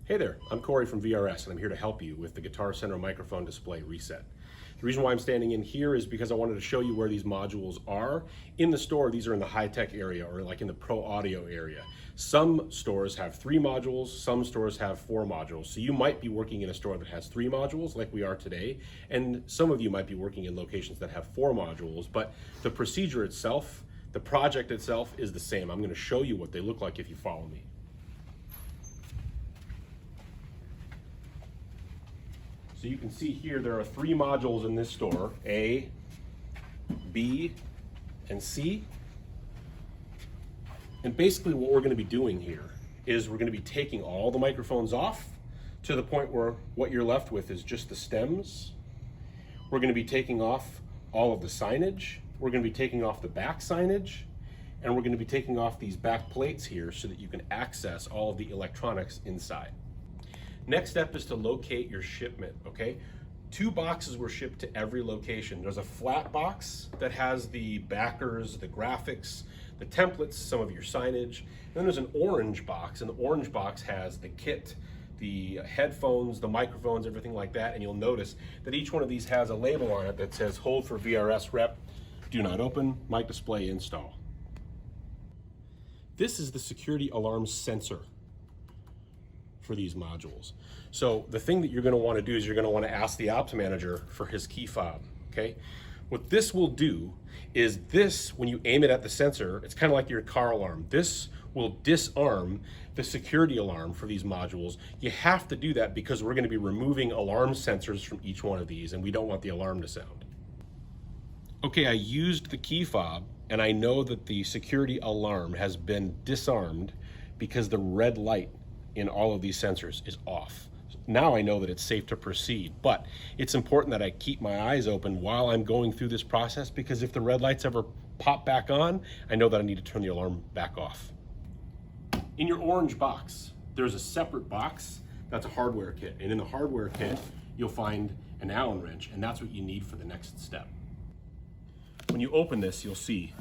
Hey there, I'm Corey from VRS and I'm here to help you with the Guitar Center microphone display reset. The reason why I'm standing in here is because I wanted to show you where these modules are. In the store, these are in the high-tech area or like in the pro audio area. Some stores have 3 modules, some stores have 4 modules. So you might be working in a store that has 3 modules like we are today, and some of you might be working in locations that have 4 modules, but the procedure itself, the project itself is the same. I'm going to show you what they look like if you follow me. So you can see here there are 3 modules in this store, A, B, and C. And basically what we're going to be doing here is we're going to be taking all the microphones off to the point where what you're left with is just the stems. We're going to be taking off all of the signage. We're going to be taking off the back signage. And we're going to be taking off these back plates here so that you can access all of the electronics inside. Next step is to locate your shipment, okay? 2 boxes were shipped to every location. There's a flat box that has the backers, the graphics, the templates, some of your signage. And then there's an orange box, and the orange box has the kit, the headphones, the microphones, everything like that. And you'll notice that each one of these has a label on it that says, hold for VRS rep, do not open, mic display install. This is the security alarm sensor for these modules. So the thing that you're going to want to do is you're going to want to ask the ops manager for his key fob, okay? What this will do is this, when you aim it at the sensor, it's kind of like your car alarm. This will disarm the security alarm for these modules. You have to do that because we're going to be removing alarm sensors from each one of these and we don't want the alarm to sound. Okay, I used the key fob and I know that the security alarm has been disarmed because the red light in all of these sensors is off. Now I know that it's safe to proceed, but it's important that I keep my eyes open while I'm going through this process, because if the red lights ever pop back on, I know that I need to turn the alarm back off. In your orange box, there's a separate box that's a hardware kit, and in the hardware kit, you'll find an Allen wrench, and that's what you need for the next step. When you open this, you'll see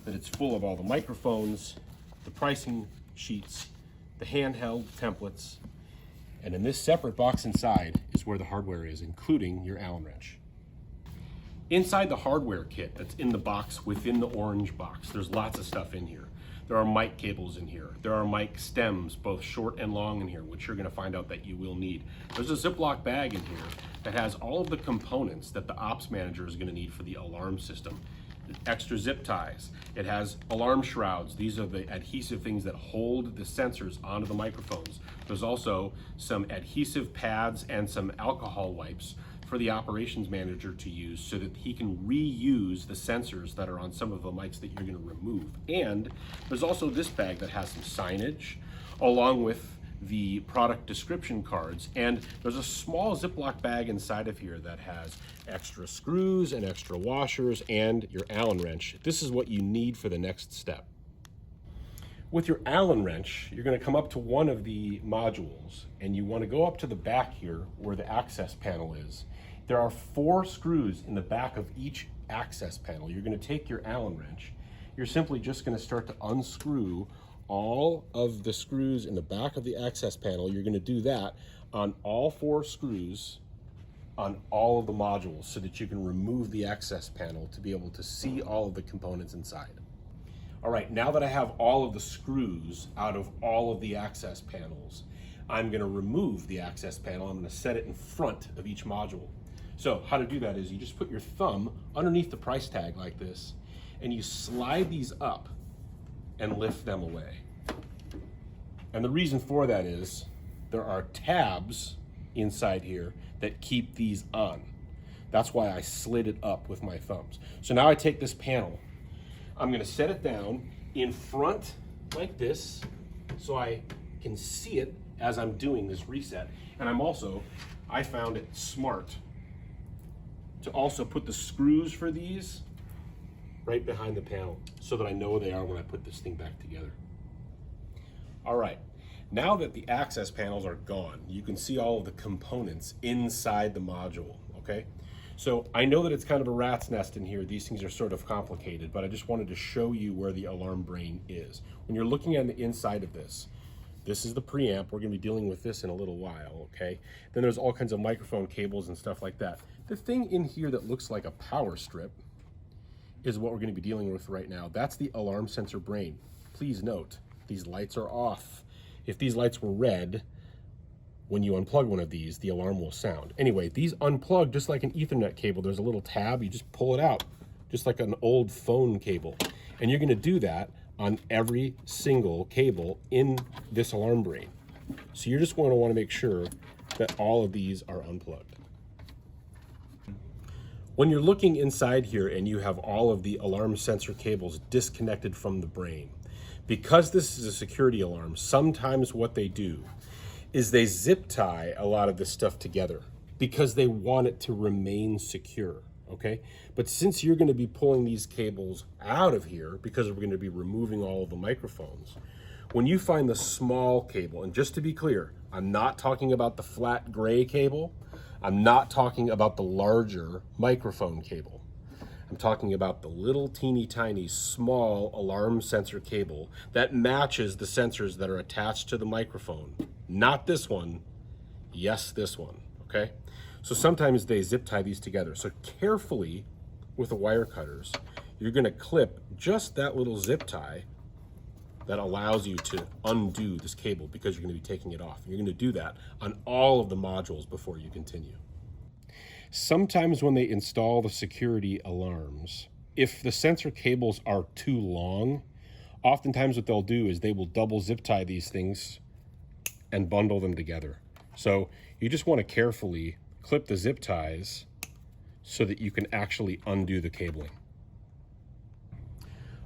that it's full of all the microphones, the pricing sheets, the handheld templates, and in this separate box inside is where the hardware is, including your Allen wrench. Inside the hardware kit that's in the box within the orange box, there's lots of stuff in here. There are mic cables in here. There are mic stems, both short and long in here, which you're going to find out that you will need. There's a Ziploc bag in here that has all of the components that the ops manager is going to need for the alarm system. Extra zip ties. It has alarm shrouds. These are the adhesive things that hold the sensors onto the microphones. There's also some adhesive pads and some alcohol wipes for the operations manager to use so that he can reuse the sensors that are on some of the mics that you're going to remove. And there's also this bag that has some signage along with the product description cards, and there's a small Ziploc bag inside of here that has extra screws and extra washers and your Allen wrench. This is what you need for the next step. With your Allen wrench, you're going to come up to one of the modules and you want to go up to the back here where the access panel is. There are 4 screws in the back of each access panel. You're going to take your Allen wrench. You're simply just going to start to unscrew all of the screws in the back of the access panel. You're going to do that on all 4 screws on all of the modules so that you can remove the access panel to be able to see all of the components inside. All right, now that I have all of the screws out of all of the access panels, I'm going to remove the access panel. I'm going to set it in front of each module. So how to do that is you just put your thumb underneath the price tag like this and you slide these up and lift them away. And the reason for that is there are tabs inside here that keep these on. That's why I slid it up with my thumbs. So now I take this panel, I'm going to set it down in front like this so I can see it as I'm doing this reset. And I found it smart to also put the screws for these right behind the panel so that I know where they are when I put this thing back together. All right, now that the access panels are gone, you can see all of the components inside the module, okay? So I know that it's kind of a rat's nest in here. These things are sort of complicated, but I just wanted to show you where the alarm brain is. When you're looking on the inside of this, This is the preamp. We're going to be dealing with this in a little while, okay? Then there's all kinds of microphone cables and stuff like that. The thing in here that looks like a power strip is what we're going to be dealing with right now. That's the alarm sensor brain. Please note, these lights are off. If these lights were red, when you unplug one of these, the alarm will sound. Anyway, these unplug just like an Ethernet cable. There's a little tab, you just pull it out, just like an old phone cable. And you're going to do that on every single cable in this alarm brain. So you're just going to want to make sure that all of these are unplugged. When you're looking inside here and you have all of the alarm sensor cables disconnected from the brain, because this is a security alarm, sometimes what they do is they zip tie a lot of this stuff together because they want it to remain secure, okay? But since you're going to be pulling these cables out of here, because we're going to be removing all of the microphones, when you find the small cable, and just to be clear, I'm not talking about the flat gray cable, I'm not talking about the larger microphone cable. I'm talking about the little teeny tiny small alarm sensor cable that matches the sensors that are attached to the microphone. Not this one, yes, this one, okay? So sometimes they zip tie these together. So carefully with the wire cutters, you're gonna clip just that little zip tie that allows you to undo this cable because you're gonna be taking it off. You're gonna do that on all of the modules before you continue. Sometimes when they install the security alarms, if the sensor cables are too long, oftentimes what they'll do is they will double zip tie these things and bundle them together. So you just want to carefully clip the zip ties so that you can actually undo the cabling.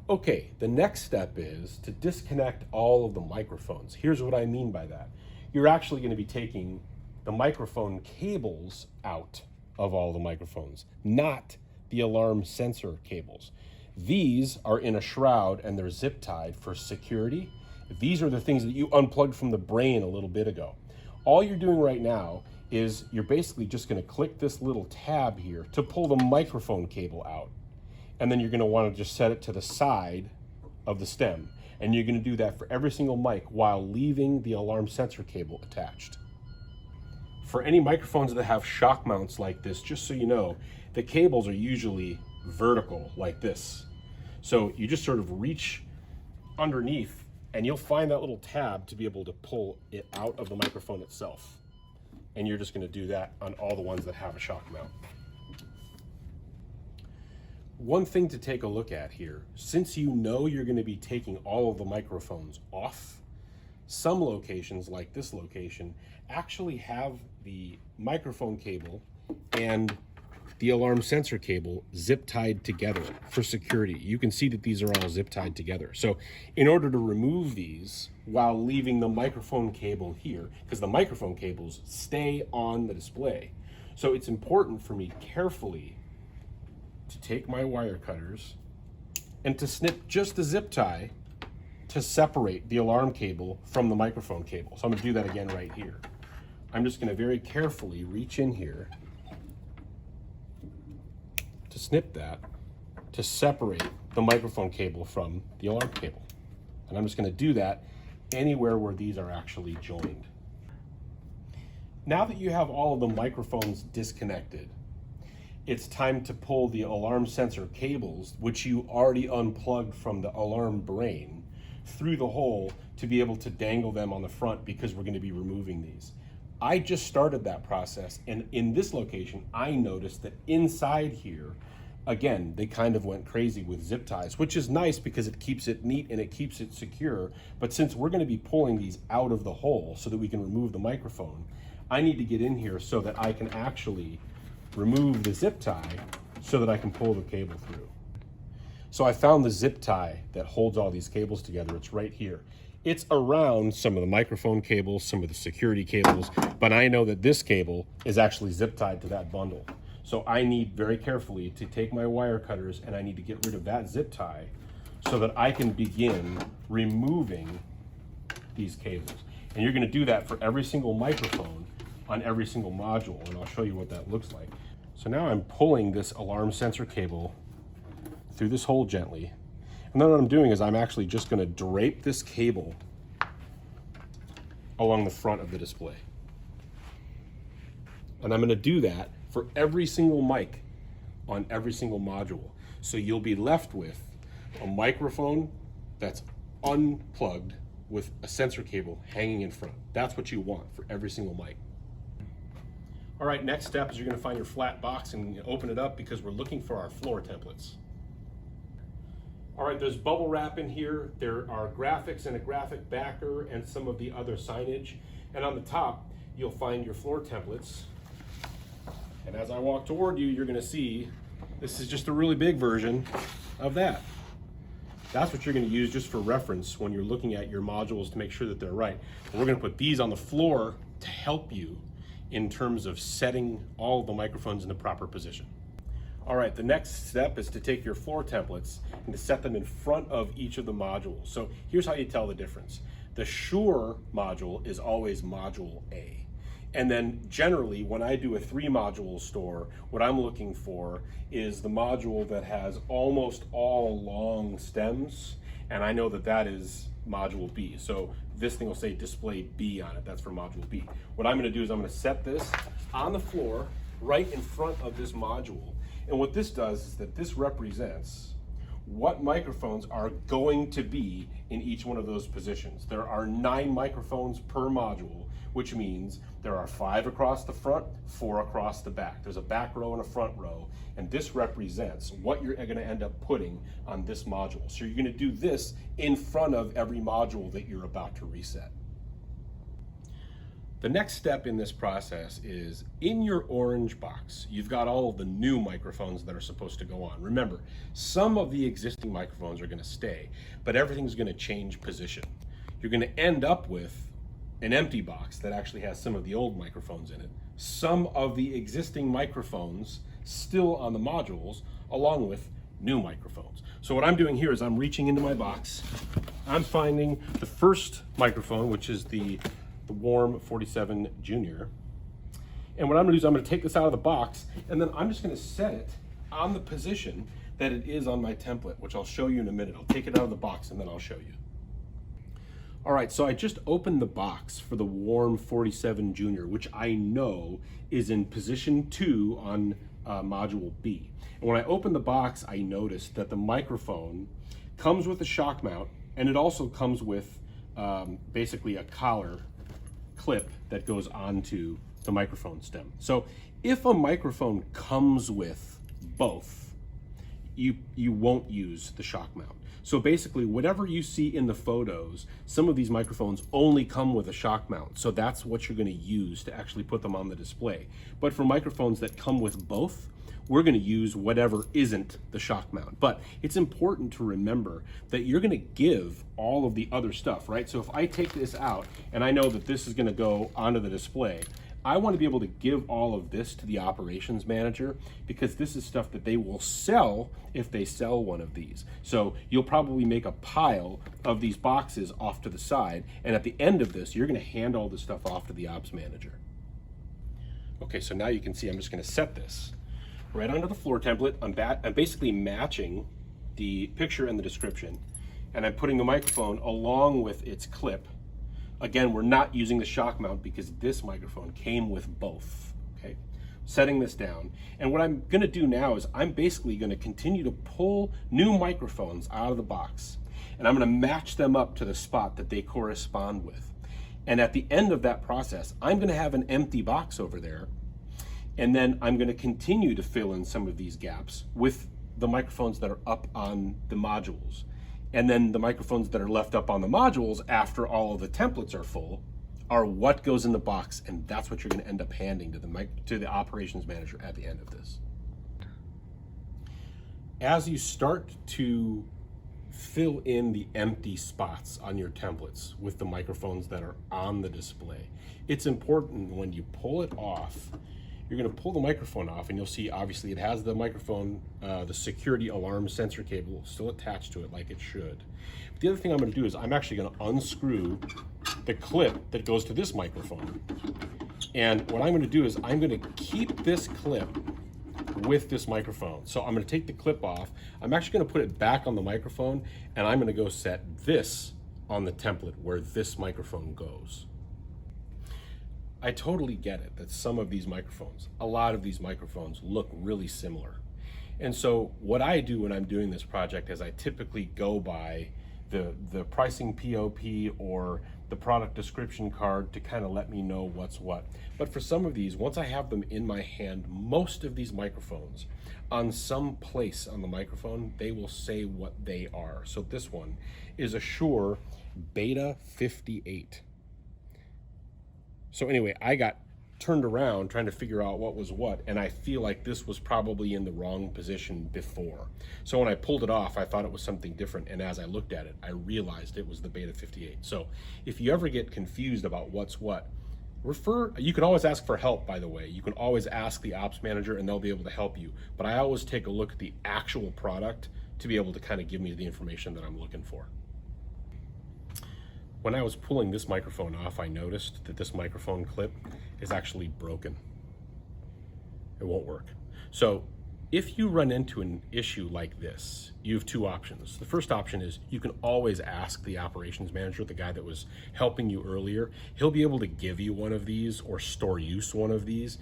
Okay, the next step is to disconnect all of the microphones. Here's what I mean by that. You're actually going to be taking the microphone cables out of all the microphones, not the alarm sensor cables. These are in a shroud and they're zip tied for security. These are the things that you unplugged from the brain a little bit ago. All you're doing right now is you're basically just going to click this little tab here to pull the microphone cable out. And then you're going to want to just set it to the side of the stem. And you're going to do that for every single mic while leaving the alarm sensor cable attached. For any microphones that have shock mounts like this, just so you know, the cables are usually vertical like this. So you just sort of reach underneath and you'll find that little tab to be able to pull it out of the microphone itself. And you're just going to do that on all the ones that have a shock mount. One thing to take a look at here, since you know you're going to be taking all of the microphones off, some locations like this location actually have the microphone cable and the alarm sensor cable zip tied together for security. You can see that these are all zip tied together. So in order to remove these while leaving the microphone cable here, because the microphone cables stay on the display, so it's important for me carefully to take my wire cutters and to snip just the zip tie to separate the alarm cable from the microphone cable. So I'm going to do that again right here. I'm just going to very carefully reach in here to snip that to separate the microphone cable from the alarm cable. And I'm just going to do that anywhere where these are actually joined. Now that you have all of the microphones disconnected, it's time to pull the alarm sensor cables, which you already unplugged from the alarm brain, through the hole to be able to dangle them on the front because we're going to be removing these. I just started that process, and in this location, I noticed that inside here, again, they kind of went crazy with zip ties, which is nice because it keeps it neat and it keeps it secure. But since we're going to be pulling these out of the hole so that we can remove the microphone, I need to get in here so that I can actually remove the zip tie so that I can pull the cable through. So I found the zip tie that holds all these cables together. It's right here. It's around some of the microphone cables, some of the security cables, but I know that this cable is actually zip tied to that bundle. So I need very carefully to take my wire cutters and I need to get rid of that zip tie so that I can begin removing these cables. And you're going to do that for every single microphone on every single module, and I'll show you what that looks like. So now I'm pulling this alarm sensor cable through this hole gently. And then what I'm doing is I'm actually just going to drape this cable along the front of the display. And I'm going to do that for every single mic on every single module. So you'll be left with a microphone that's unplugged with a sensor cable hanging in front. That's what you want for every single mic. All right, next step is you're going to find your flat box and open it up because we're looking for our floor templates. All right, there's bubble wrap in here. There are graphics and a graphic backer and some of the other signage. And on the top, you'll find your floor templates. And as I walk toward you, you're going to see this is just a really big version of that. That's what you're going to use just for reference when you're looking at your modules to make sure that they're right. And we're going to put these on the floor to help you in terms of setting all of the microphones in the proper position. All right, the next step is to take your floor templates and to set them in front of each of the modules. So here's how you tell the difference. The Shure module is always module A. And then generally, when I do a 3-module store, what I'm looking for is the module that has almost all long stems, and I know that that is module B. So this thing will say display B on it. That's for module B. What I'm going to do is I'm going to set this on the floor right in front of this module. And what this does is that this represents what microphones are going to be in each one of those positions. There are 9 microphones per module, which means there are 5 across the front, 4 across the back. There's a back row and a front row, and this represents what you're going to end up putting on this module. So you're going to do this in front of every module that you're about to reset. The next step in this process is in your orange box, you've got all of the new microphones that are supposed to go on. Remember, some of the existing microphones are going to stay, but everything's going to change position. You're going to end up with an empty box that actually has some of the old microphones in it, some of the existing microphones still on the modules, along with new microphones. So what I'm doing here is I'm reaching into my box. I'm finding the first microphone, which is the Warm 47 Junior. And what I'm gonna do is I'm gonna take this out of the box, and then I'm just gonna set it on the position that it is on my template, which I'll show you in a minute. I'll take it out of the box and then I'll show you. All right, so I just opened the box for the Warm 47 Junior, which I know is in position 2 on module B. And when I opened the box, I noticed that the microphone comes with a shock mount, and it also comes with basically a collar clip that goes onto the microphone stem. So if a microphone comes with both, you won't use the shock mount. So basically, whatever you see in the photos, some of these microphones only come with a shock mount. So that's what you're going to use to actually put them on the display. But for microphones that come with both, we're going to use whatever isn't the shock mount. But it's important to remember that you're going to give all of the other stuff, right? So if I take this out and I know that this is going to go onto the display, I want to be able to give all of this to the operations manager, because this is stuff that they will sell if they sell one of these. So you'll probably make a pile of these boxes off to the side, and at the end of this, you're going to hand all this stuff off to the ops manager. Okay, so now you can see I'm just going to set this right onto the floor template. I'm basically matching the picture and the description, and I'm putting the microphone along with its clip. Again, we're not using the shock mount because this microphone came with both, okay? Setting this down. And what I'm gonna do now is I'm basically gonna continue to pull new microphones out of the box, and I'm gonna match them up to the spot that they correspond with. And at the end of that process, I'm gonna have an empty box over there, and then I'm gonna continue to fill in some of these gaps with the microphones that are up on the modules. And then the microphones that are left up on the modules after all of the templates are full are what goes in the box, and that's what you're going to end up handing to the operations manager at the end of this. As you start to fill in the empty spots on your templates with the microphones that are on the display, it's important when you pull it off, you're going to pull the microphone off, and you'll see obviously it has the microphone, the security alarm sensor cable still attached to it like it should. But the other thing I'm going to do is I'm actually going to unscrew the clip that goes to this microphone. And what I'm going to do is I'm going to keep this clip with this microphone. So I'm going to take the clip off. I'm actually going to put it back on the microphone, and I'm going to go set this on the template where this microphone goes. I totally get it that some of these microphones, a lot of these microphones look really similar. And so what I do when I'm doing this project is I typically go by the pricing POP or the product description card to kind of let me know what's what. But for some of these, once I have them in my hand, most of these microphones, on some place on the microphone, they will say what they are. So this one is a Shure Beta 58. So anyway, I got turned around trying to figure out what was what, and I feel like this was probably in the wrong position before. So when I pulled it off, I thought it was something different, and as I looked at it, I realized it was the Beta 58. So if you ever get confused about what's what, you can always ask for help, by the way. You can always ask the ops manager and they'll be able to help you. But I always take a look at the actual product to be able to kind of give me the information that I'm looking for. When I was pulling this microphone off, I noticed that this microphone clip is actually broken. It won't work. So if you run into an issue like this, you have two options. The first option is you can always ask the operations manager, the guy that was helping you earlier. He'll be able to give you one of these or store use one of these.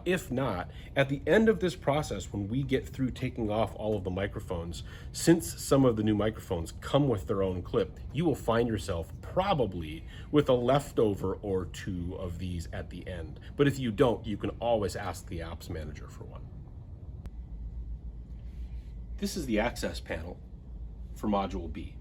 If not, at the end of this process, when we get through taking off all of the microphones, since some of the new microphones come with their own clip, you will find yourself probably with a leftover or two of these at the end. But if you don't, you can always ask the ops manager for one. This is the access panel for Module B.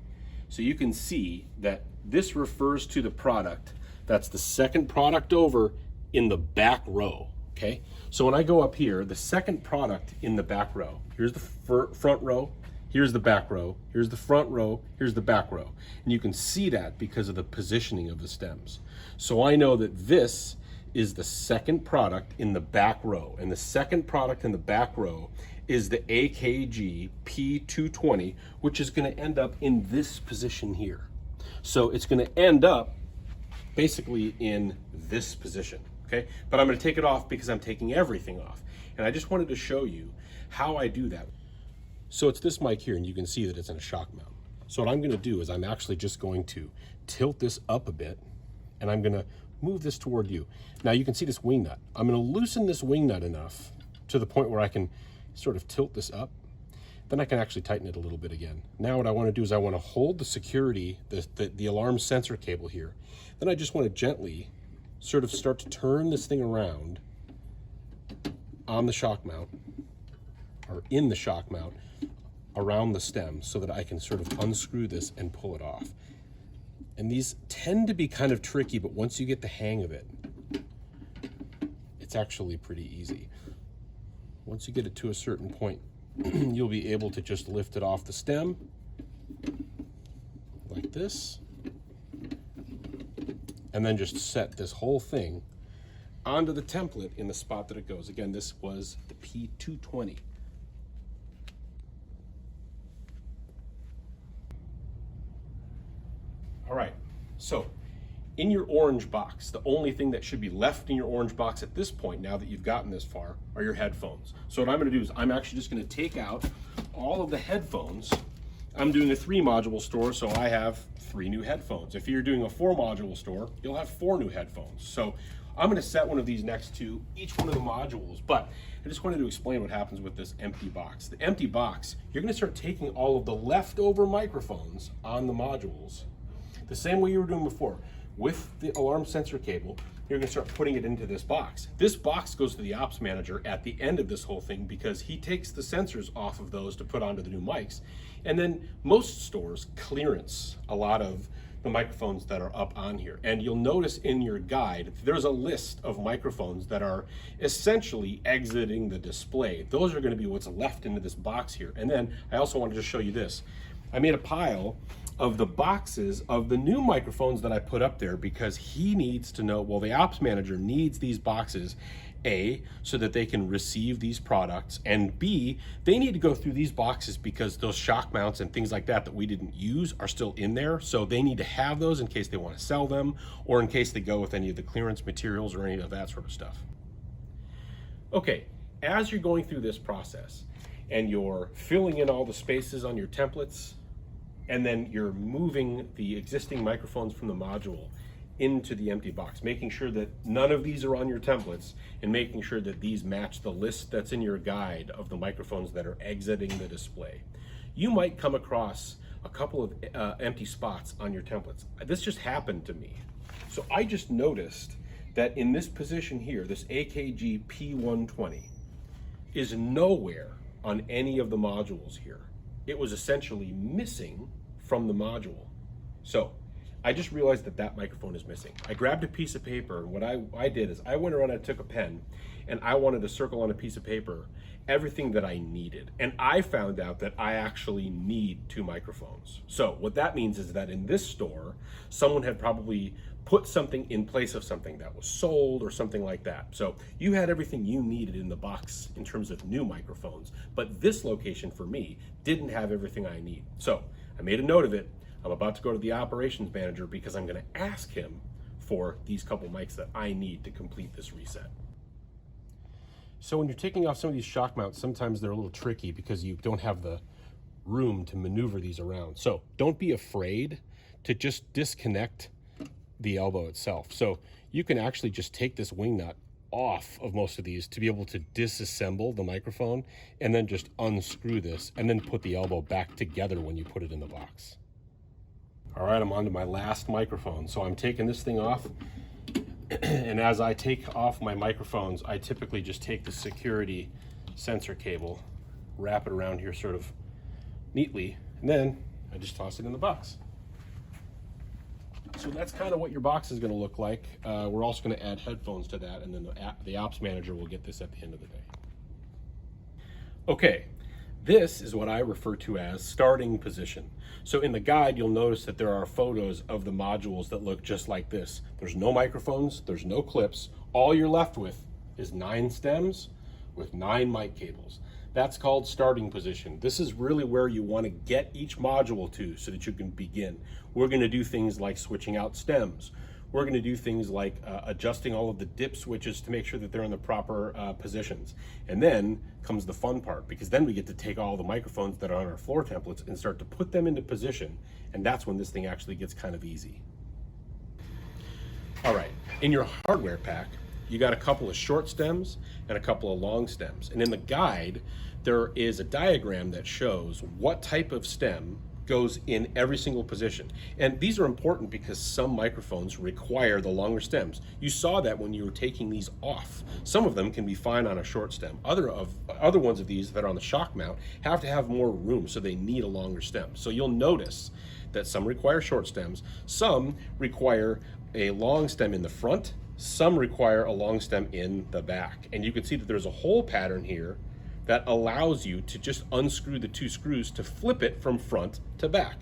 So you can see that this refers to the product. That's the second product over in the back row, okay? So when I go up here, the second product in the back row, here's the front row, here's the back row, here's the front row, here's the back row. And you can see that because of the positioning of the stems. So I know that this is the second product in the back row, and the second product in the back row is the AKG P220, which is going to end up in this position here. So it's going to end up basically in this position, okay? But I'm going to take it off because I'm taking everything off. And I just wanted to show you how I do that. So it's this mic here, and you can see that it's in a shock mount. So what I'm going to do is I'm actually just going to tilt this up a bit, and I'm going to move this toward you. Now you can see this wing nut. I'm going to loosen this wing nut enough to the point where I can sort of tilt this up. Then I can actually tighten it a little bit again. Now what I want to do is I want to hold the security, the alarm sensor cable here. Then I just want to gently sort of start to turn this thing around on the shock mount, or in the shock mount, around the stem, so that I can sort of unscrew this and pull it off. And these tend to be kind of tricky, but once you get the hang of it, it's actually pretty easy. Once you get it to a certain point, you'll be able to just lift it off the stem like this, and then just set this whole thing onto the template in the spot that it goes. Again, this was the P220. All right, so in your orange box, the only thing that should be left in your orange box at this point, now that you've gotten this far, are your headphones. So what I'm going to do is I'm actually just going to take out all of the headphones. I'm doing a 3-module store, so I have 3 new headphones. If you're doing a 4-module store, you'll have 4 new headphones. So I'm going to set one of these next to each one of the modules, but I just wanted to explain what happens with this empty box. The empty box, you're going to start taking all of the leftover microphones on the modules the same way you were doing before. With the alarm sensor cable, you're going to start putting it into this box. This box goes to the ops manager at the end of this whole thing because he takes the sensors off of those to put onto the new mics. And then most stores clearance a lot of the microphones that are up on here. And you'll notice in your guide, there's a list of microphones that are essentially exiting the display. Those are going to be what's left into this box here. And then I also wanted to show you this. I made a pile of the boxes of the new microphones that I put up there because he needs to know, well, the ops manager needs these boxes, A, so that they can receive these products, and B, they need to go through these boxes because those shock mounts and things like that we didn't use are still in there. So they need to have those in case they want to sell them or in case they go with any of the clearance materials or any of that sort of stuff. Okay, as you're going through this process and you're filling in all the spaces on your templates, and then you're moving the existing microphones from the module, into the empty box, making sure that none of these are on your templates and making sure that these match the list that's in your guide of the microphones that are exiting the display. You might come across a couple of empty spots on your templates. This just happened to me. So I just noticed that in this position here, this AKG P120 is nowhere on any of the modules here. It was essentially missing from the module. So I just realized that that microphone is missing. I grabbed a piece of paper, and what I did is I went around and I took a pen, and I wanted to circle on a piece of paper everything that I needed. And I found out that I actually need 2 microphones. So what that means is that in this store, someone had probably put something in place of something that was sold or something like that. So you had everything you needed in the box in terms of new microphones, but this location for me didn't have everything I need. So I made a note of it. I'm about to go to the operations manager because I'm gonna ask him for these couple mics that I need to complete this reset. So when you're taking off some of these shock mounts, sometimes they're a little tricky because you don't have the room to maneuver these around. So don't be afraid to just disconnect the elbow itself. So you can actually just take this wing nut off of most of these to be able to disassemble the microphone and then just unscrew this and then put the elbow back together when you put it in the box. All right, I'm on to my last microphone. So I'm taking this thing off. And as I take off my microphones, I typically just take the security sensor cable, wrap it around here sort of neatly, and then I just toss it in the box. So that's kind of what your box is going to look like. We're also going to add headphones to that, and then the ops manager will get this at the end of the day. Okay, this is what I refer to as starting position. So in the guide, you'll notice that there are photos of the modules that look just like this. There's no microphones, there's no clips. All you're left with is 9 stems with 9 mic cables. That's called starting position. This is really where you want to get each module to so that you can begin. We're going to do things like switching out stems. We're going to do things like adjusting all of the dip switches to make sure that they're in the proper positions. And then comes the fun part, because then we get to take all the microphones that are on our floor templates and start to put them into position. And that's when this thing actually gets kind of easy. All right, in your hardware pack, you got a couple of short stems and a couple of long stems. And in the guide, there is a diagram that shows what type of stem goes in every single position. And these are important because some microphones require the longer stems. You saw that when you were taking these off. Some of them can be fine on a short stem. Other ones of these that are on the shock mount have to have more room, so they need a longer stem. So you'll notice that some require short stems, some require a long stem in the front, some require a long stem in the back. And you can see that there's a hole pattern here that allows you to just unscrew the 2 screws to flip it from front to back.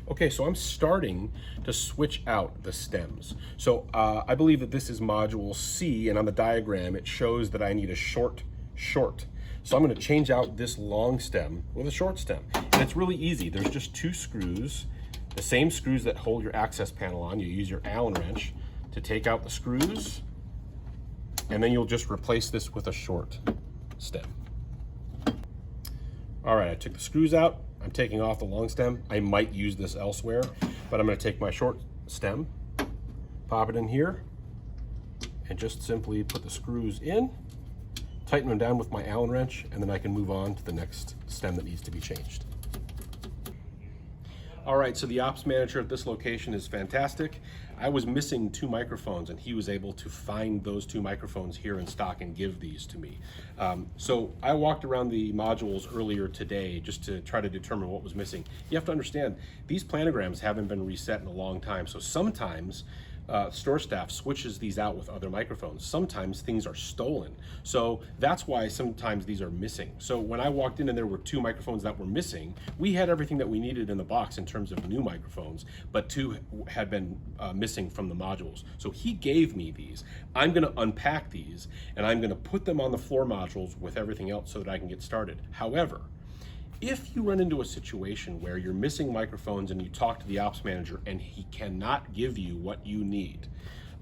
Okay, so I'm starting to switch out the stems. So I believe that this is module C, and on the diagram it shows that I need a short. So I'm gonna change out this long stem with a short stem. And it's really easy. There's just 2 screws, the same screws that hold your access panel on. You use your Allen wrench to take out the screws, and then you'll just replace this with a short stem. All right, I took the screws out. I'm taking off the long stem. I might use this elsewhere, but I'm gonna take my short stem, pop it in here, and just simply put the screws in, tighten them down with my Allen wrench, and then I can move on to the next stem that needs to be changed. All right, so the ops manager at this location is fantastic. I was missing 2 microphones, and he was able to find those 2 microphones here in stock and give these to me. So I walked around the modules earlier today just to try to determine what was missing. You have to understand, these planograms haven't been reset in a long time, so sometimes store staff switches these out with other microphones. Sometimes things are stolen. So that's why sometimes these are missing. So when I walked in and there were 2 microphones that were missing, we had everything that we needed in the box in terms of new microphones, but 2 had been missing from the modules. So he gave me these. I'm gonna unpack these and I'm gonna put them on the floor modules with everything else so that I can get started. However, if you run into a situation where you're missing microphones and you talk to the ops manager and he cannot give you what you need,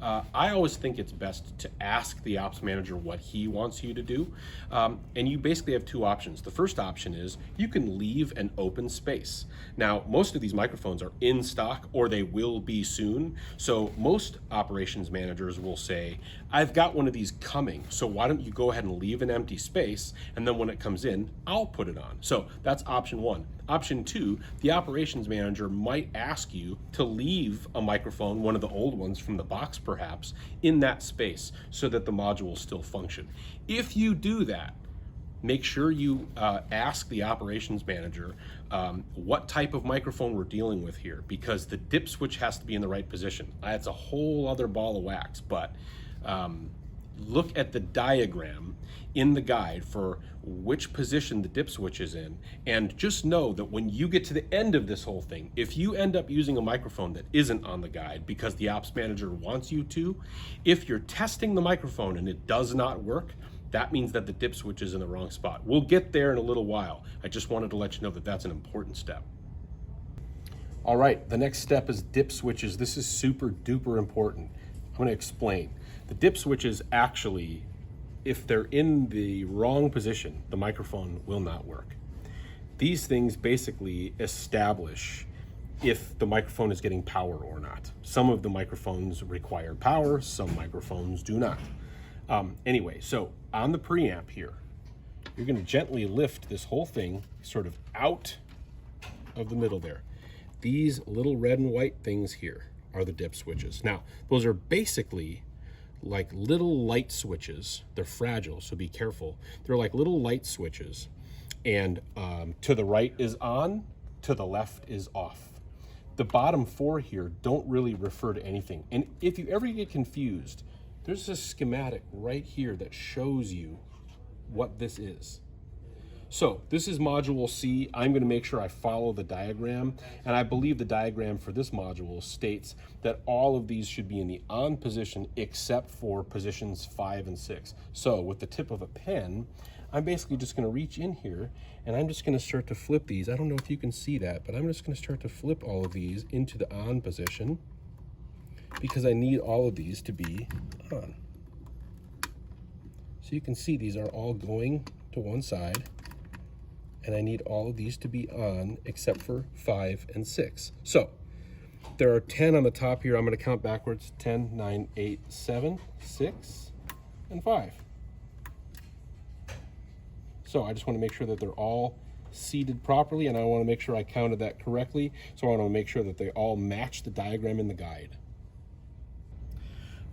I always think it's best to ask the ops manager what he wants you to do. And you basically have two options. The first option is you can leave an open space. Now, most of these microphones are in stock or they will be soon. So most operations managers will say, I've got one of these coming, so why don't you go ahead and leave an empty space, and then when it comes in, I'll put it on. So that's option one. Option two, the operations manager might ask you to leave a microphone, one of the old ones from the box perhaps, in that space so that the modules still function. If you do that, make sure you ask the operations manager what type of microphone we're dealing with here, because the dip switch has to be in the right position. That's a whole other ball of wax, but look at the diagram in the guide for which position the dip switch is in, and just know that when you get to the end of this whole thing, if you end up using a microphone that isn't on the guide because the ops manager wants you to, if you're testing the microphone and it does not work, that means that the dip switch is in the wrong spot. We'll get there in a little while. I just wanted to let you know that that's an important step. All right, the next step is dip switches. This is super duper important. I'm going to explain. The dip switches actually, if they're in the wrong position, the microphone will not work. These things basically establish if the microphone is getting power or not. Some of the microphones require power, some microphones do not. Anyway, so on the preamp here, you're going to gently lift this whole thing sort of out of the middle there. These little red and white things here are the dip switches. Now, those are basically like little light switches. They're fragile, so be careful. They're like little light switches, and to the right is on, to the left is off. The bottom four here don't really refer to anything. And if you ever get confused, there's a schematic right here that shows you what this is. So this is module C. I'm going to make sure I follow the diagram, and I believe the diagram for this module states that all of these should be in the on position except for positions 5 and 6. So with the tip of a pen, I'm basically just going to reach in here and I'm just going to start to flip these. I don't know if you can see that, but I'm just going to start to flip all of these into the on position because I need all of these to be on. So you can see these are all going to one side, and I need all of these to be on except for 5 and 6. So there are 10 on the top here. I'm going to count backwards. 10, 9, 8, 7, 6, and 5. So I just want to make sure that they're all seated properly, and I want to make sure I counted that correctly. So I want to make sure that they all match the diagram in the guide.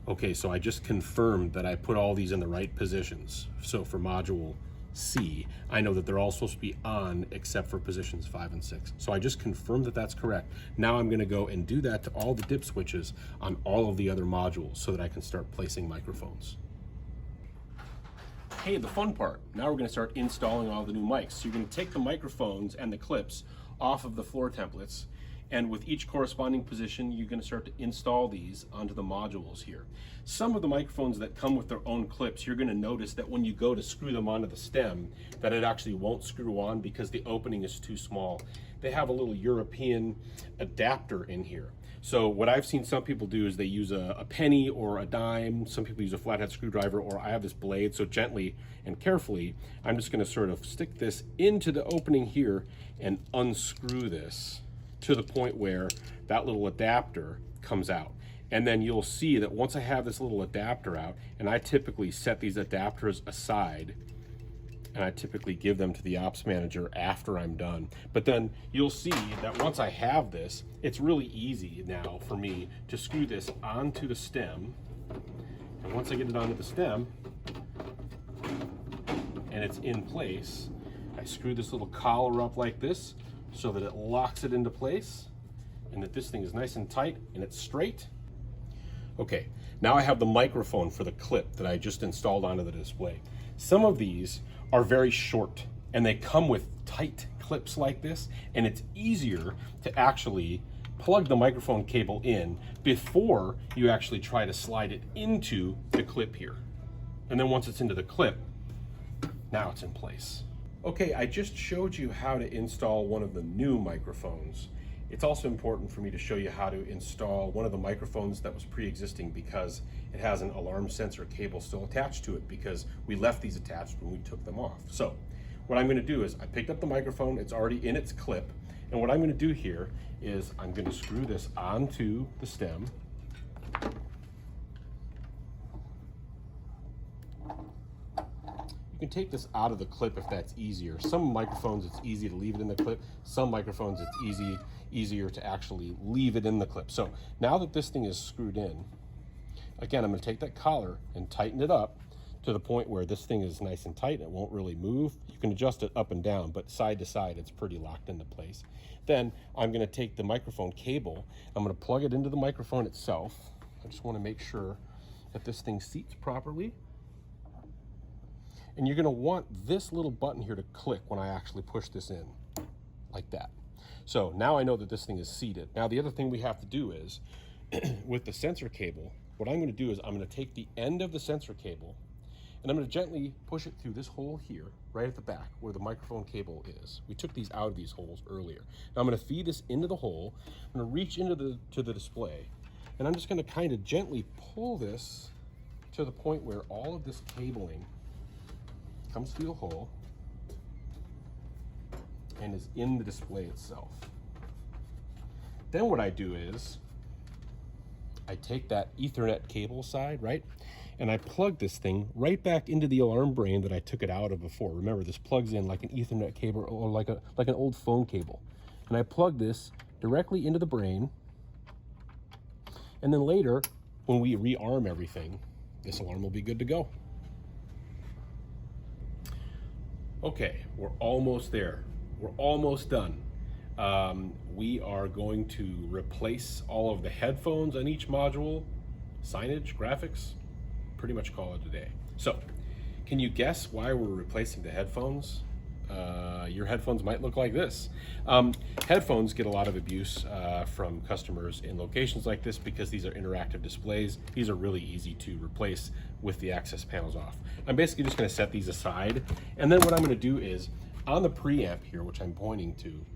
Okay, so I just confirmed that I put all these in the right positions. So for module C, I know that they're all supposed to be on except for positions 5 and 6. So I just confirmed that that's correct. Now I'm going to go and do that to all the dip switches on all of the other modules so that I can start placing microphones. Hey, the fun part. Now we're going to start installing all the new mics. So you're going to take the microphones and the clips off of the floor templates, and with each corresponding position, you're going to start to install these onto the modules here. Some of the microphones that come with their own clips, you're going to notice that when you go to screw them onto the stem, that it actually won't screw on because the opening is too small. They have a little European adapter in here. So what I've seen some people do is they use a penny or a dime. Some people use a flathead screwdriver, or I have this blade. So gently and carefully, I'm just going to sort of stick this into the opening here and unscrew this to the point where that little adapter comes out. And then you'll see that once I have this little adapter out, and I typically set these adapters aside, and I typically give them to the ops manager after I'm done. But then you'll see that once I have this, it's really easy now for me to screw this onto the stem. And once I get it onto the stem, and it's in place, I screw this little collar up like this, so that it locks it into place and that this thing is nice and tight and it's straight. Okay, now I have the microphone for the clip that I just installed onto the display. Some of these are very short and they come with tight clips like this, and it's easier to actually plug the microphone cable in before you actually try to slide it into the clip here. And then once it's into the clip, now it's in place. Okay, I just showed you how to install one of the new microphones, it's also important for me to show you how to install one of the microphones that was pre-existing, because it has an alarm sensor cable still attached to it, because we left these attached when we took them off. So what I'm going to do is I picked up the microphone, it's already in its clip, and what I'm going to do here is I'm going to screw this onto the stem. You can take this out of the clip if that's easier. Some microphones it's easy to leave it in the clip. Some microphones it's easier to actually leave it in the clip. So now that this thing is screwed in, again, I'm going to take that collar and tighten it up to the point where this thing is nice and tight. It won't really move. You can adjust it up and down, but side to side it's pretty locked into place. Then I'm going to take the microphone cable. I'm going to plug it into the microphone itself. I just want to make sure that this thing seats properly. And you're going to want this little button here to click when I actually push this in, like that. So now I know that this thing is seated. Now the other thing we have to do is, with the sensor cable, what I'm going to do is I'm going to take the end of the sensor cable and I'm going to gently push it through this hole here, right at the back where the microphone cable is. We took these out of these holes earlier. Now I'm going to feed this into the hole. I'm going to reach into the display, and I'm just going to kind of gently pull this to the point where all of this cabling comes through the hole and is in the display itself. Then what I do is I take that Ethernet cable side, right, and I plug this thing right back into the alarm brain that I took it out of before. Remember, this plugs in like an Ethernet cable or like an old phone cable. And I plug this directly into the brain, and then later when we rearm everything, this alarm will be good to go. Okay, we're almost there. We're almost done. We are going to replace all of the headphones on each module, signage, graphics, pretty much call it a day. So, can you guess why we're replacing the headphones? Your headphones might look like this. Headphones get a lot of abuse from customers in locations like this because these are interactive displays. These are really easy to replace with the access panels off. I'm basically just going to set these aside, and then what I'm going to do is on the preamp here, which I'm pointing to,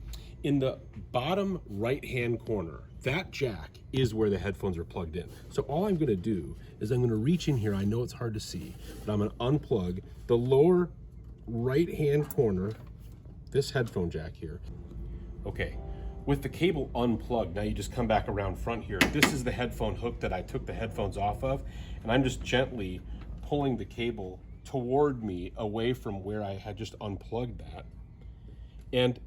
in the bottom right hand corner, that jack is where the headphones are plugged in. So all I'm going to do is I'm going to reach in here. I know it's hard to see, but I'm going to unplug the lower right hand corner, this headphone jack here. Okay, with the cable unplugged, now you just come back around front here. This is the headphone hook that I took the headphones off of, and I'm just gently pulling the cable toward me away from where I had just unplugged that. And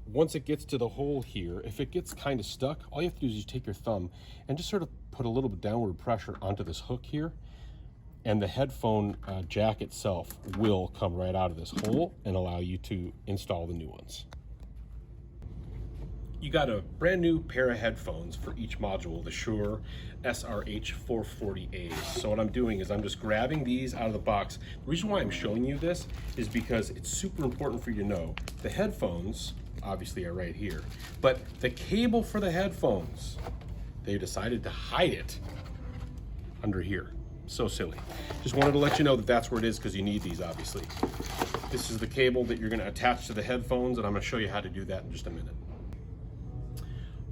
once it gets to the hole here, if it gets kind of stuck, all you have to do is just take your thumb and just sort of put a little bit downward pressure onto this hook here, and the headphone jack itself will come right out of this hole and allow you to install the new ones. You got a brand new pair of headphones for each module, the Shure SRH 440As. So what I'm doing is I'm just grabbing these out of the box. The reason why I'm showing you this is because it's super important for you to know the headphones obviously are right here, but the cable for the headphones, they decided to hide it under here. So silly. Just wanted to let you know that that's where it is, because you need these obviously. This is the cable that you're going to attach to the headphones, and I'm going to show you how to do that in just a minute.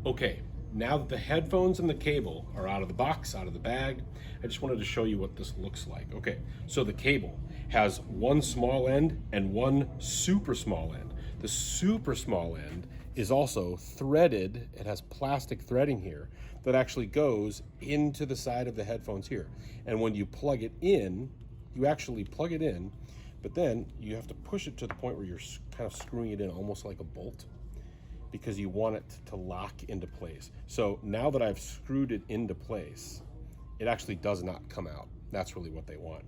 Okay, now that the headphones and the cable are out of the box, out of the bag, I just wanted to show you what this looks like. Okay, so the cable has one small end and one super small end. The super small end is also threaded. It has plastic threading here that actually goes into the side of the headphones here. And when you plug it in, you actually plug it in, but then you have to push it to the point where you're kind of screwing it in almost like a bolt, because you want it to lock into place. So now that I've screwed it into place, it actually does not come out. That's really what they want.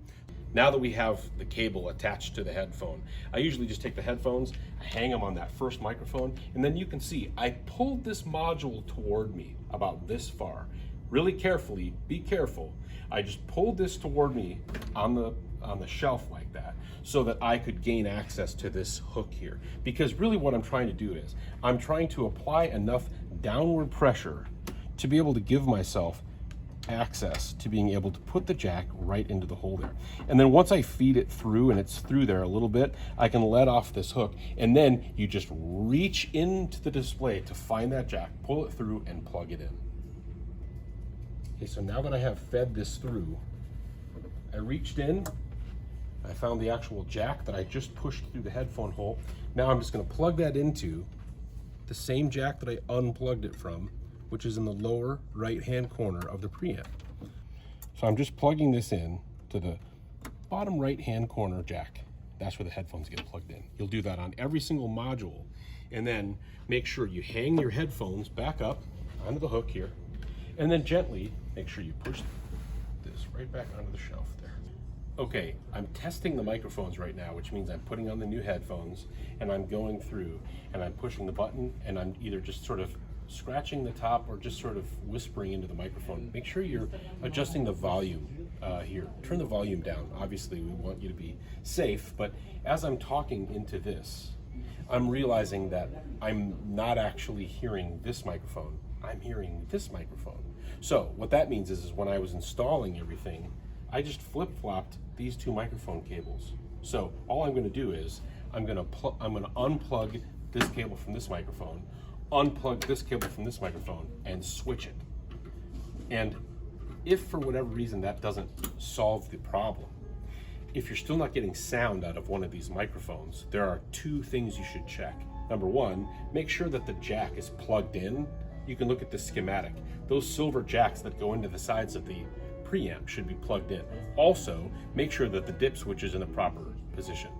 Now that we have the cable attached to the headphone, I usually just take the headphones, I hang them on that first microphone, and then you can see I pulled this module toward me about this far. Really carefully, be careful. I just pulled this toward me on the shelf like that so that I could gain access to this hook here. Because really what I'm trying to do is I'm trying to apply enough downward pressure to be able to give myself access to being able to put the jack right into the hole there. And then once I feed it through and it's through there a little bit, I can let off this hook, and then you just reach into the display to find that jack, pull it through and plug it in. Okay, so now that I have fed this through, I reached in, I found the actual jack that I just pushed through the headphone hole. Now I'm just going to plug that into the same jack that I unplugged it from, which is in the lower right-hand corner of the preamp. So I'm just plugging this in to the bottom right-hand corner jack. That's where the headphones get plugged in. You'll do that on every single module, and then make sure you hang your headphones back up onto the hook here, and then gently make sure you push this right back onto the shelf there. Okay, I'm testing the microphones right now, which means I'm putting on the new headphones, and I'm going through and I'm pushing the button, and I'm either just sort of scratching the top or just sort of whispering into the microphone. Make sure you're adjusting the volume here. Turn the volume down. Obviously, we want you to be safe, but as I'm talking into this, I'm realizing that I'm not actually hearing this microphone. I'm hearing this microphone. So what that means is when I was installing everything, I just flip-flopped these two microphone cables. So all I'm going to do is I'm going to unplug this cable from this microphone, unplug this cable from this microphone, and switch it. And if for whatever reason that doesn't solve the problem, if you're still not getting sound out of one of these microphones, there are two things you should check. Number one, make sure that the jack is plugged in. You can look at the schematic. Those silver jacks that go into the sides of the preamp should be plugged in. Also, make sure that the dip switch is in the proper position.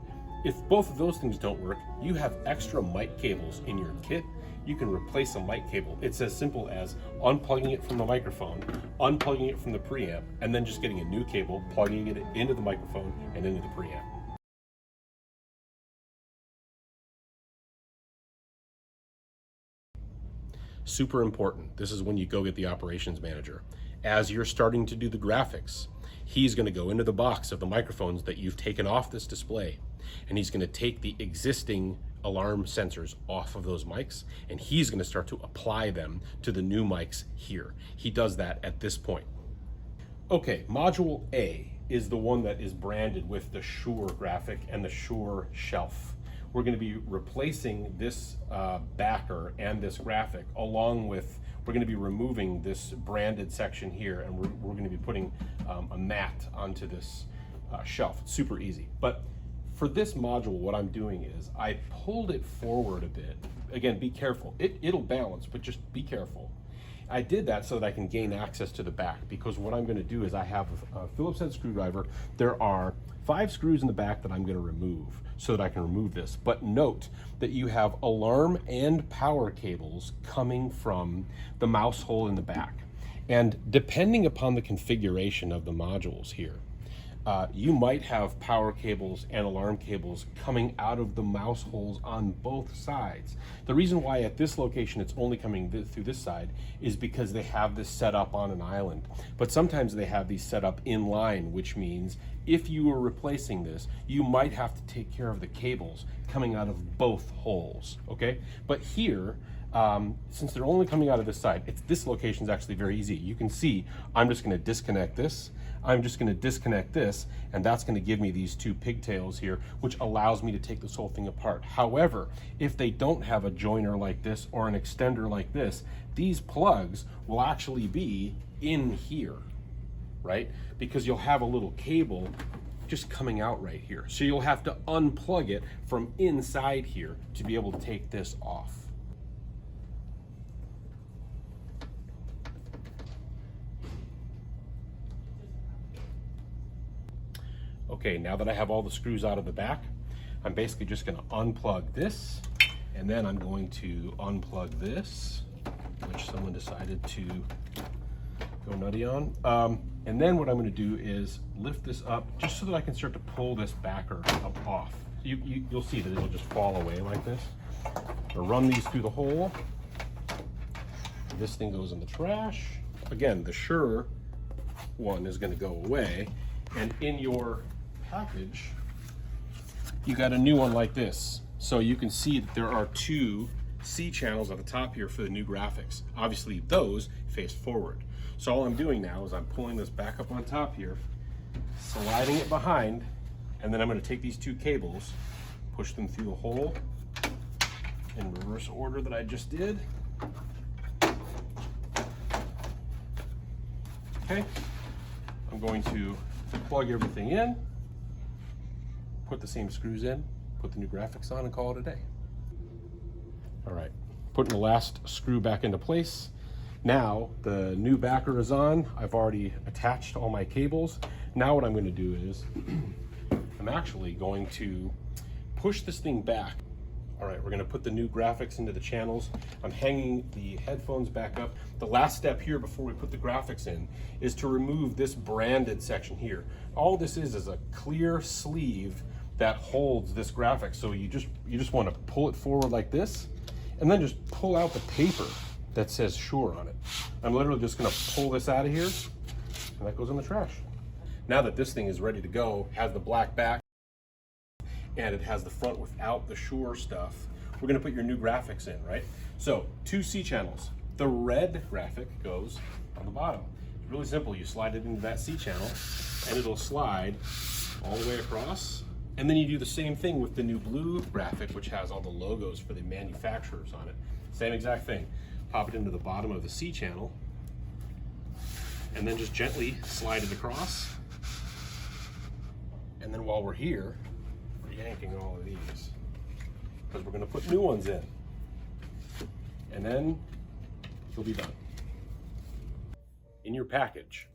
If both of those things don't work, you have extra mic cables in your kit. You can replace a mic cable. It's as simple as unplugging it from the microphone, unplugging it from the preamp, and then just getting a new cable, plugging it into the microphone and into the preamp. Super important. This is when you go get the operations manager. As you're starting to do the graphics, he's going to go into the box of the microphones that you've taken off this display, and he's going to take the existing alarm sensors off of those mics, and he's going to start to apply them to the new mics here. He does that at this point. Okay, module A is the one that is branded with the Shure graphic and the Shure shelf. We're going to be replacing this backer and this graphic, along with, we're going to be removing this branded section here, and we're going to be putting a mat onto this shelf. It's super easy. But for this module, what I'm doing is I pulled it forward a bit. Again, be careful. It'll balance, but just be careful. I did that so that I can gain access to the back, because what I'm going to do is I have a Phillips head screwdriver. There are 5 screws in the back that I'm going to remove so that I can remove this. But note that you have alarm and power cables coming from the mouse hole in the back. And depending upon the configuration of the modules here, you might have power cables and alarm cables coming out of the mouse holes on both sides. The reason why at this location it's only coming through this side is because they have this set up on an island. But sometimes they have these set up in line, which means if you were replacing this, you might have to take care of the cables coming out of both holes, okay? But here, since they're only coming out of this side, this location is actually very easy. You can see I'm just going to disconnect this. I'm just going to disconnect this, and that's going to give me these 2 pigtails here, which allows me to take this whole thing apart. However, if they don't have a joiner like this or an extender like this, these plugs will actually be in here, right? Because you'll have a little cable just coming out right here. So you'll have to unplug it from inside here to be able to take this off. Okay, now that I have all the screws out of the back, I'm basically just going to unplug this, and then I'm going to unplug this, which someone decided to go nutty on. And then what I'm going to do is lift this up just so that I can start to pull this backer up off. You'll see that it'll just fall away like this. I'll run these through the hole. This thing goes in the trash. Again, the Shure one is going to go away, and in your package you got a new one like this. So you can see that there are 2 C channels at the top here for the new graphics. Obviously those face forward. So all I'm doing now is I'm pulling this back up on top here, sliding it behind, and then I'm going to take these two cables, push them through the hole in reverse order that I just did. Okay, I'm going to plug everything in, put the same screws in, put the new graphics on, and call it a day. All right, putting the last screw back into place. Now the new backer is on. I've already attached all my cables. Now what I'm going to do is I'm actually going to push this thing back. All right, we're going to put the new graphics into the channels. I'm hanging the headphones back up. The last step here before we put the graphics in is to remove this branded section here. All this is a clear sleeve that holds this graphic. So you just want to pull it forward like this, and then just pull out the paper that says Shure on it. I'm literally just going to pull this out of here, and that goes in the trash. Now that this thing is ready to go, has the black back, and it has the front without the Shure stuff, we're going to put your new graphics in, right? So 2 C channels. The red graphic goes on the bottom. It's really simple. You slide it into that C channel and it'll slide all the way across. And then you do the same thing with the new blue graphic, which has all the logos for the manufacturers on it. Same exact thing. Pop it into the bottom of the C channel and then just gently slide it across. And then while we're here, yanking all of these because we're going to put new ones in, and then you'll be done. In your package,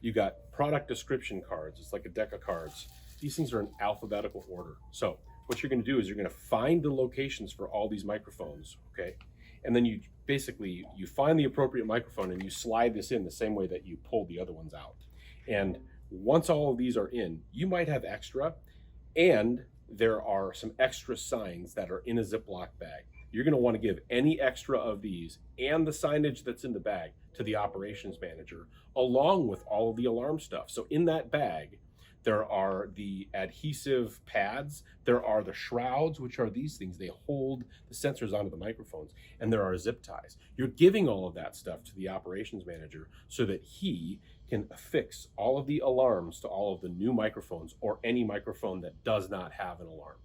you got product description cards. It's like a deck of cards. These things are in alphabetical order. So what you're going to do is you're going to find the locations for all these microphones, okay? And then you find the appropriate microphone and you slide this in the same way that you pulled the other ones out. And once all of these are in, you might have extra, and there are some extra signs that are in a Ziploc bag. You're going to want to give any extra of these and the signage that's in the bag to the operations manager, along with all of the alarm stuff. So in that bag, there are the adhesive pads, there are the shrouds, which are these things. They hold the sensors onto the microphones, and there are zip ties. You're giving all of that stuff to the operations manager so that he can affix all of the alarms to all of the new microphones or any microphone that does not have an alarm.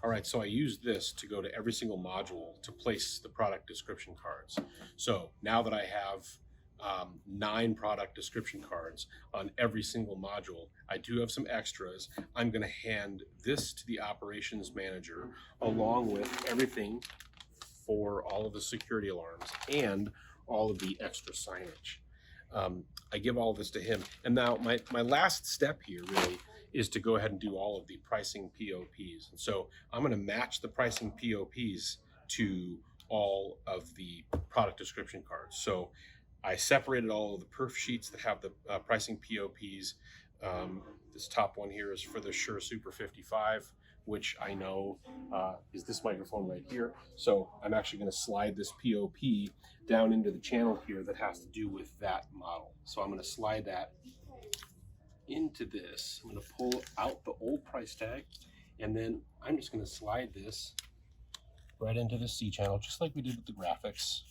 All right, so I used this to go to every single module to place the product description cards. So now that I have 9 product description cards on every single module, I do have some extras. I'm going to hand this to the operations manager along with everything for all of the security alarms and all of the extra signage. I give all of this to him. And now my last step here really is to go ahead and do all of the pricing POPs. And so I'm going to match the pricing POPs to all of the product description cards. So I separated all of the perf sheets that have the pricing POPs. This top one here is for the Shure Super 55, which I know is this microphone right here. So I'm actually going to slide this POP down into the channel here that has to do with that model. So I'm going to slide that into this. I'm going to pull out the old price tag, and then I'm just going to slide this right into the C channel, just like we did with the graphics.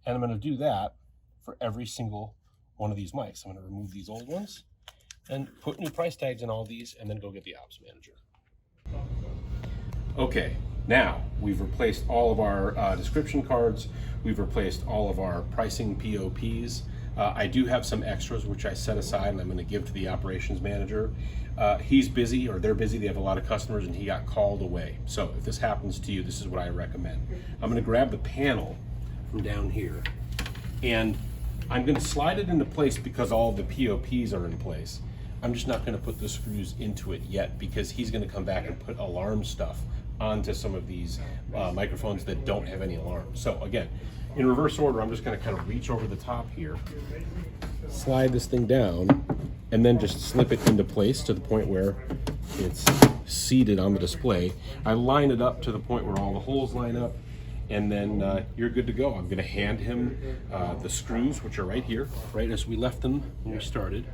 And I'm going to do that for every single one of these mics. I'm going to remove these old ones and put new price tags in all these, and then go get the ops manager. Okay, now we've replaced all of our description cards. We've replaced all of our pricing POPs. I do have some extras which I set aside and I'm going to give to the operations manager. He's busy, or they're busy. They have a lot of customers and he got called away. So if this happens to you, this is what I recommend. I'm going to grab the panel from down here and I'm going to slide it into place because all of the POPs are in place. I'm just not going to put the screws into it yet because he's going to come back and put alarm stuff onto some of these microphones that don't have any alarms. So again, in reverse order, I'm just going to kind of reach over the top here, slide this thing down, and then just slip it into place to the point where it's seated on the display. I line it up to the point where all the holes line up, and then you're good to go. I'm going to hand him the screws, which are right here, right as we left them when we started.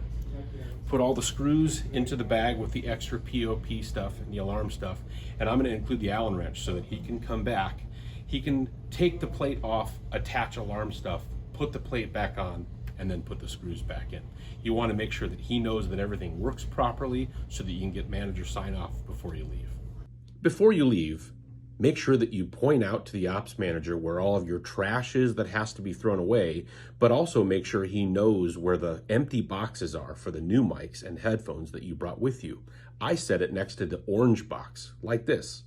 Put all the screws into the bag with the extra POP stuff and the alarm stuff, and I'm going to include the Allen wrench so that he can come back. He can take the plate off, attach alarm stuff, put the plate back on, and then put the screws back in. You want to make sure that he knows that everything works properly so that you can get manager sign off before you leave. Before you leave, make sure that you point out to the ops manager where all of your trash is that has to be thrown away, but also make sure he knows where the empty boxes are for the new mics and headphones that you brought with you. I set it next to the orange box, like this.